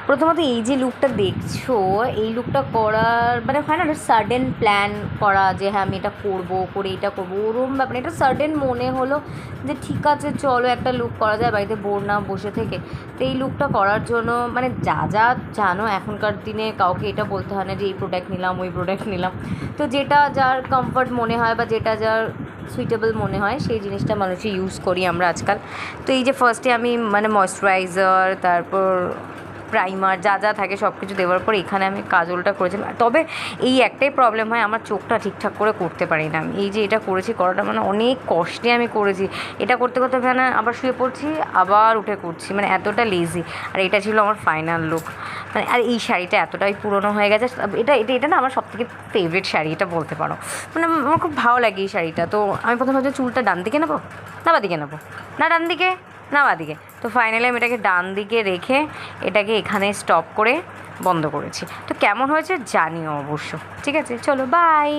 প্রথমত এই যে লুকটা দেখছো, এই লুকটা করার মানে হয় না সাডেন প্ল্যান করা যে হ্যাঁ আমি এটা করবো, করে এটা করবো, ওরম ব্যাপার। এটা সাডেন মনে হলো যে ঠিক আছে চলো একটা লুক করা যায়, বাড়িতে বোর না বসে থেকে। তো এই লুকটা করার জন্য মানে যা যা জানো, এখনকার দিনে কাউকে এটা বলতে হয় না যে এই প্রোডাক্ট নিলাম ওই প্রোডাক্ট নিলাম। তো যেটা যার কমফর্ট মনে হয় বা যেটা যার সুইটেবল মনে হয় সেই জিনিসটা মানুষই ইউজ করি আমরা আজকাল। তো এই যে ফার্স্টে আমি মানে ময়েশ্চারাইজার, তারপর প্রাইমার যা যা থাকে সব কিছু দেওয়ার পর এখানে আমি কাজলটা করেছিলাম। তবে এই একটাই প্রবলেম হয়, আমার চোখটা ঠিকঠাক করে করতে পারি না আমি। এই যে এটা করাটা মানে অনেক কষ্টে আমি করেছি। এটা করতে করতে মানে আবার শুয়ে পড়ছি, আবার উঠে করছি, মানে এতটা লেজি। আর এটা ছিল আমার ফাইনাল লুক। মানে আর এই শাড়িটা এতটাই পুরনো হয়ে গেছে। এটা এটা এটা না আমার সবথেকে ফেভারিট শাড়ি, এটা বলতে পারো। মানে আমার খুব ভালো লাগে এই শাড়িটা। তো আমি প্রথমে ভাবছি চুলটা ডান দিকে নেবো না বা দিকে নেবো, না ডান দিকে না বাদিকে। তো ফাইনালি আমি এটাকে ডান দিকে রেখে এটাকে এখানে স্টপ করে বন্ধ করেছি। তো কেমন হয়েছে জানিও অবশ্য। ঠিক আছে, চলো বাই।